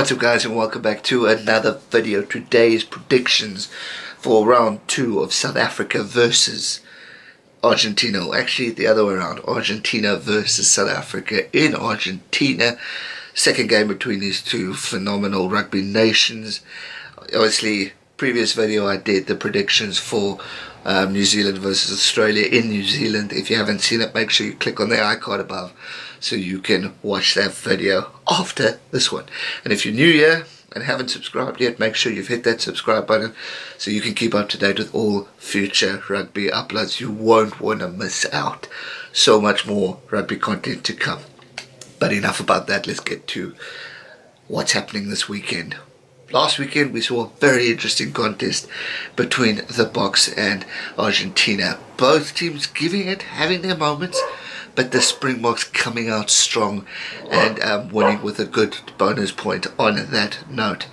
What's up guys, and welcome back to another video. Today's predictions for round 2 of South Africa versus Argentina. Well, actually the other way around, Argentina versus South Africa in Argentina. Second game between these two phenomenal rugby nations. Obviously, previous video I did the predictions for New Zealand versus Australia in New Zealand. If you haven't seen it, make sure you click on the icon above so you can watch that video after this one. And if you're new here and haven't subscribed yet, make sure you've hit that subscribe button so you can keep up to date with all future rugby uploads. You won't want to miss out. So much more rugby content to come. But enough about that, let's get to what's happening this weekend. Last weekend we saw a very interesting contest between the Boks and Argentina. Both teams giving it, having their moments, but the Springboks coming out strong and winning with a good bonus point on that note.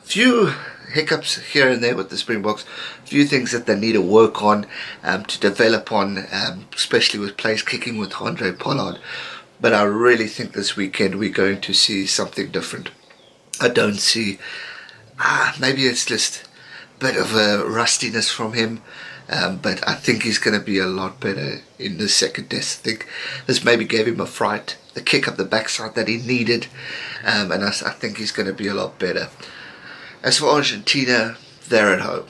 Few hiccups here and there with the Springboks, few things that they need to work on, to develop on, especially with place kicking with Andre Pollard. But I really think this weekend we're going to see something different. I don't see, maybe it's just a bit of a rustiness from him, but I think he's going to be a lot better in the second test. I think this maybe gave him a fright, the kick up the backside that he needed, and I think he's going to be a lot better. As for Argentina, they're at home.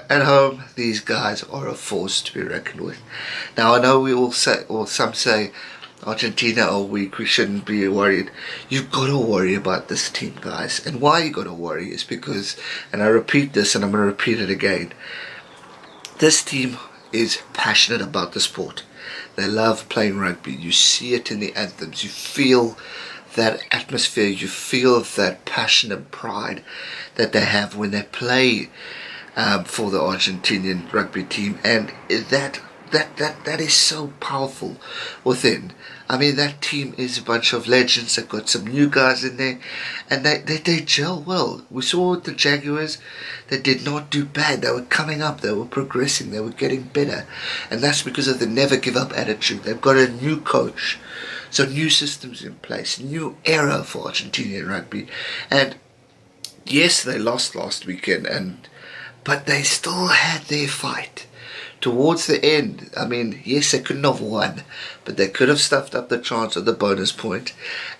At home, these guys are a force to be reckoned with. Now I know we all say, or some say, Argentina are weak, we shouldn't be worried. You've got to worry about this team, guys. And why you got to worry is because, and I repeat this and I'm going to repeat it again, this team is passionate about the sport. They love playing rugby. You see it in the anthems. You feel that atmosphere. You feel that passion and pride that they have when they play for the Argentinian rugby team. And that is so powerful within. I mean, that team is a bunch of legends. They've got some new guys in there, and they gel well. We saw with the Jaguars, they did not do bad. They were coming up, they were progressing, they were getting better, and that's because of the never give up attitude. They've got a new coach, so new systems in place, new era for Argentinian rugby. And yes, they lost last weekend, but they still had their fight. Towards the end, I mean, yes, they couldn't have won, but they could have stuffed up the chance of the bonus point,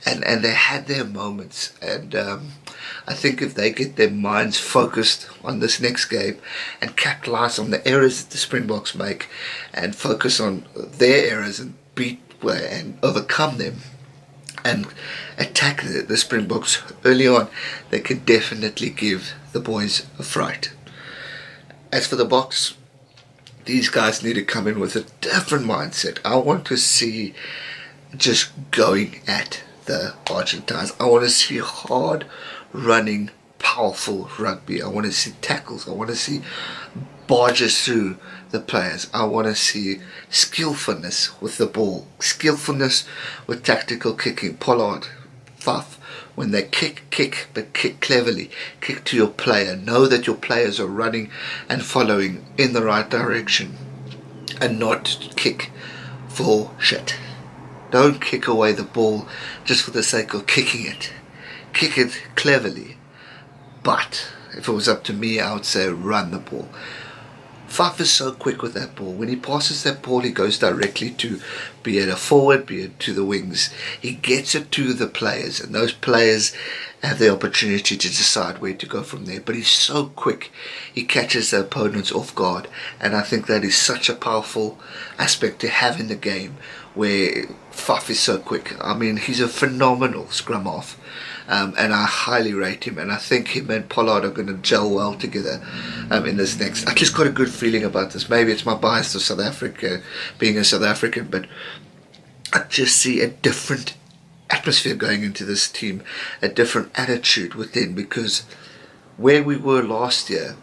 and they had their moments. And I think if they get their minds focused on this next game and capitalize on the errors that the Springboks make and focus on their errors and beat and overcome them and attack the Springboks early on, they can definitely give the boys a fright. As for the Boks, these guys need to come in with a different mindset. I want to see just going at the Argentines. I want to see hard running, powerful rugby. I want to see tackles. I want to see barges through the players. I want to see skillfulness with the ball, skillfulness with tactical kicking. Pollard, Faf, when they kick, but kick cleverly. Kick to your player. Know that your players are running and following in the right direction, and not kick for shit. Don't kick away the ball just for the sake of kicking it. Kick it cleverly. But if it was up to me, I would say run the ball. Faf is so quick with that ball. When he passes that ball, he goes directly to, be it a forward, be it to the wings. He gets it to the players, and those players have the opportunity to decide where to go from there. But he's so quick, he catches the opponents off guard, and I think that is such a powerful aspect to have in the game, where Faf is so quick. I mean, he's a phenomenal scrum half. And I highly rate him, and I think him and Pollard are going to gel well together in this next. I just got a good feeling about this. Maybe it's my bias to South Africa, being a South African, but I just see a different atmosphere going into this team, a different attitude within, because where we were last year,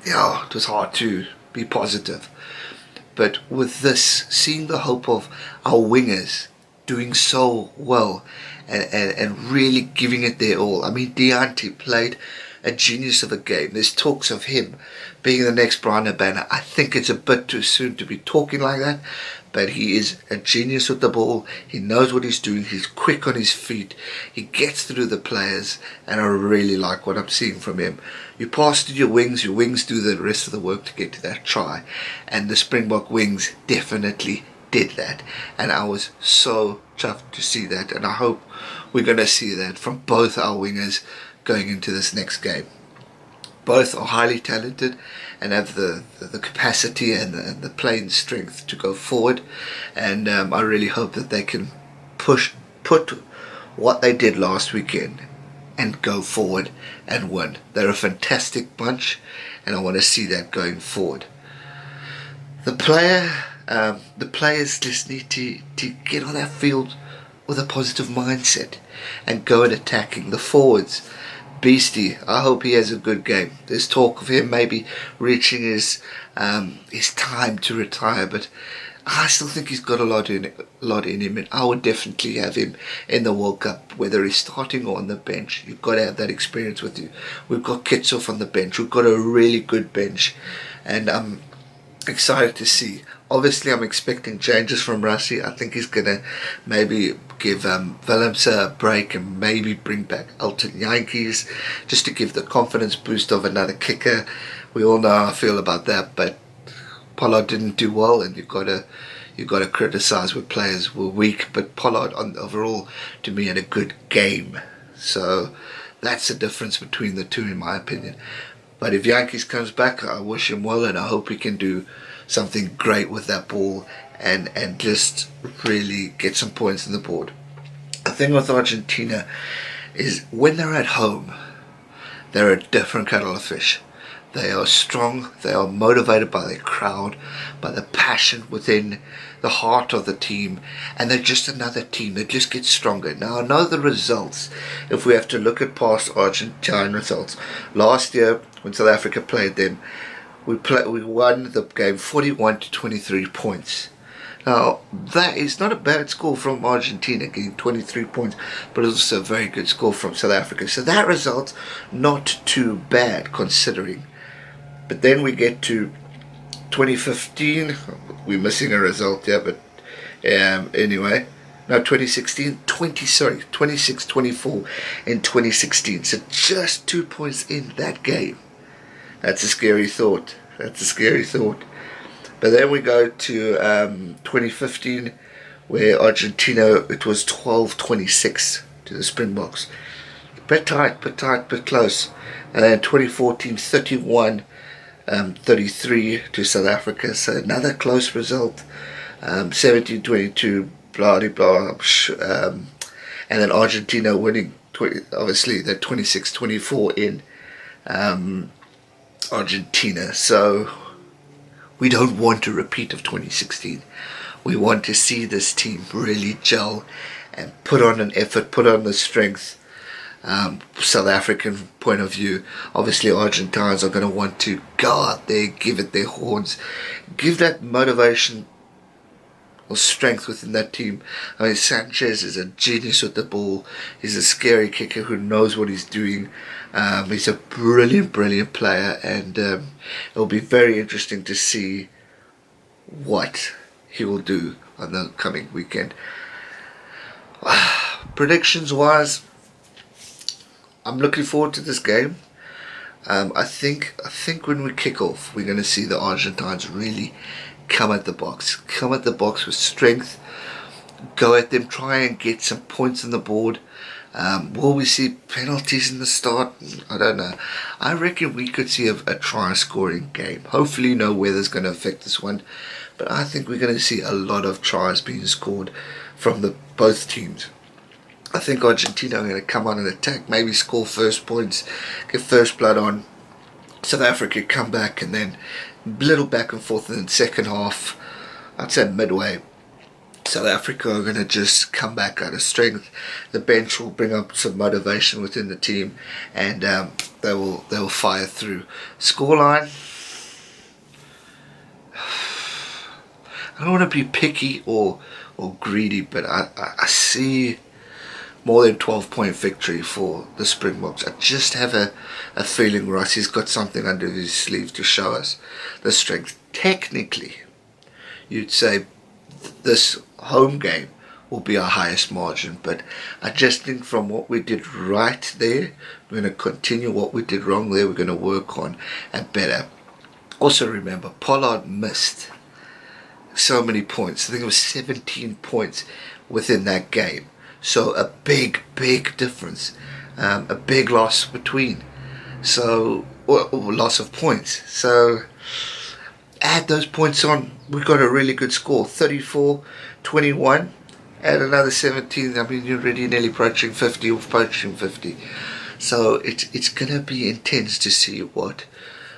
yeah, it was hard to be positive. But with this, seeing the hope of our wingers doing so well and really giving it their all. I mean, Deante played a genius of a game. There's talks of him being the next Brian Abana. I think it's a bit too soon to be talking like that, but he is a genius with the ball. He knows what he's doing. He's quick on his feet. He gets through the players, and I really like what I'm seeing from him. You pass to your wings do the rest of the work to get to that try, and the Springbok wings definitely did that, and I was so chuffed to see that, and I hope we're going to see that from both our wingers going into this next game. Both are highly talented and have the capacity and the playing strength to go forward, and I really hope that they can put what they did last weekend and go forward and win. They're a fantastic bunch, and I want to see that going forward. The players just need to get on that field with a positive mindset and go and attacking. The forwards, Beastie, I hope he has a good game. There's talk of him maybe reaching his time to retire, but I still think he's got a lot in him, and I would definitely have him in the World Cup, whether he's starting or on the bench. You've got to have that experience with you. We've got Kitsoff on the bench. We've got a really good bench, and I'm excited to see. Obviously, I'm expecting changes from Rassie. I think he's going to maybe give Willemse a break and maybe bring back Elton Yankees just to give the confidence boost of another kicker. We all know how I feel about that, but Pollard didn't do well, and you've got to criticise when players were weak. But Pollard, overall, to me, had a good game. So that's the difference between the two, in my opinion. But if Yankees comes back, I wish him well, and I hope he can do something great with that ball and just really get some points on the board. The thing with Argentina is when they're at home, they're a different kettle of fish. They are strong, they are motivated by their crowd, by the passion within the heart of the team, and they're just another team. They just get stronger. Now, I know the results, if we have to look at past Argentine results. Last year, when South Africa played them, we won the game 41 to 23 points. Now, that is not a bad score from Argentina, getting 23 points, but it's also a very good score from South Africa. So that result, not too bad considering. But then we get to 2015, we're missing a result here, but anyway. No, 2016, 26-24 in 2016. So just 2 points in that game. That's a scary thought. That's a scary thought. But then we go to 2015, where Argentina, it was 12-26 to the Springboks. Bit tight, bit close. And then 2014, 31-33 to South Africa. So another close result. 17-22, blah, blah, blah. And then Argentina winning, obviously, the 26-24 in Argentina. So we don't want a repeat of 2016. We want to see this team really gel and put on an effort, put on the strength. South African point of view, obviously Argentines are going to want to go out there, give it their horns, give that motivation or strength within that team. I mean, Sanchez is a genius with the ball. He's a scary kicker who knows what he's doing. He's a brilliant player, and it'll be very interesting to see what he will do on the coming weekend. Predictions wise, I'm looking forward to this game. I think when we kick off, we're going to see the Argentines really come at the box with strength, go at them, try and get some points on the board. Will we see penalties in the start? I don't know. I reckon we could see a try scoring game. Hopefully no weather's going to affect this one, but I think we're going to see a lot of tries being scored from both teams. I think Argentina are going to come on and attack, maybe score first points, get first blood on. South Africa come back, and then a little back and forth in the second half. I'd say midway, South Africa are going to just come back out of strength. The bench will bring up some motivation within the team, and they will fire through. Scoreline, I don't want to be picky or greedy, but I see more than 12-point victory for the Springboks. I just have a feeling Rossi's got something under his sleeve to show us the strength. Technically, you'd say this home game will be our highest margin, but I just think from what we did right there, we're going to continue. What we did wrong there, we're going to work on and better. Also remember, Pollard missed so many points. I think it was 17 points within that game. So a big difference, a big loss between, so or loss of points. So add those points on, we got a really good score, 34-21. Add another 17. I mean, you're already nearly approaching 50 or approaching 50. So it's gonna be intense to see what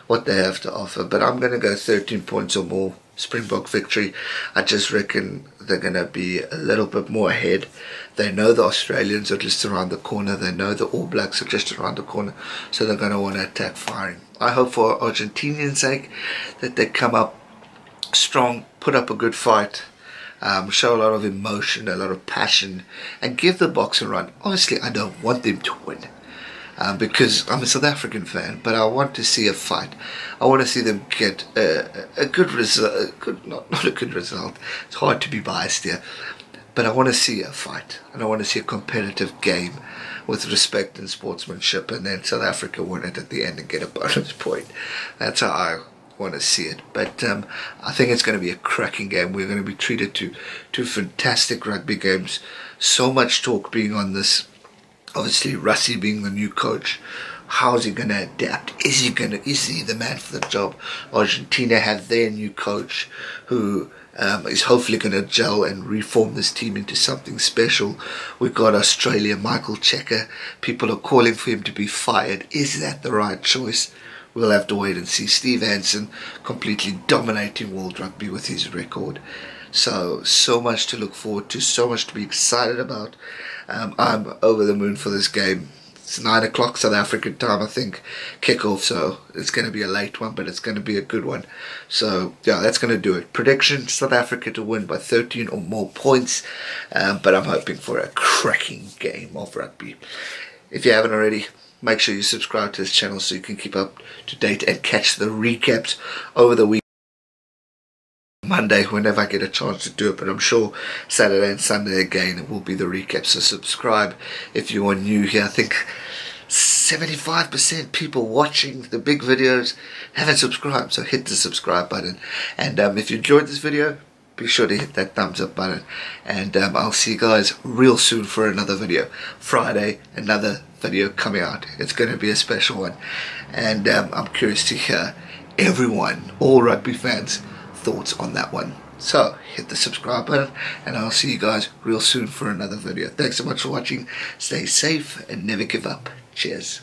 they have to offer. But I'm gonna go 13 points or more. Springbok victory. I just reckon they're going to be a little bit more ahead. They know the Australians are just around the corner. They know the All Blacks are just around the corner. So they're going to want to attack firing. I hope for Argentinians' sake that they come up strong, put up a good fight, show a lot of emotion, a lot of passion, and give the Boks a run. Honestly, I don't want them to win. Because I'm a South African fan, but I want to see a fight. I want to see them get a good result. Not a good result. It's hard to be biased here, but I want to see a fight, and I want to see a competitive game with respect and sportsmanship, and then South Africa win it at the end and get a bonus point. That's how I want to see it. But I think it's going to be a cracking game. We're going to be treated to two fantastic rugby games. So much talk being on this. Obviously, Rassie being the new coach, how is he going to adapt? Is he the man for the job? Argentina have their new coach who is hopefully going to gel and reform this team into something special. We've got Australia, Michael Checker. People are calling for him to be fired. Is that the right choice? We'll have to wait and see. Steve Hansen completely dominating world rugby with his record. So much to look forward to, so much to be excited about. I'm over the moon for this game. It's 9 o'clock South African time, I think, kickoff, so it's going to be a late one, but it's going to be a good one. So, yeah, that's going to do it. Prediction, South Africa to win by 13 or more points, but I'm hoping for a cracking game of rugby. If you haven't already, make sure you subscribe to this channel so you can keep up to date and catch the recaps over the week. Monday, whenever I get a chance to do it, but I'm sure Saturday and Sunday again it will be the recap. So subscribe if you are new here. I think 75% people watching the big videos haven't subscribed, so hit the subscribe button. And if you enjoyed this video, be sure to hit that thumbs up button. And I'll see you guys real soon for another video. Friday, another video coming out. It's going to be a special one, and I'm curious to hear everyone, all rugby fans, thoughts on that one. So hit the subscribe button, and I'll see you guys real soon for another video. Thanks so much for watching. Stay safe and never give up. Cheers.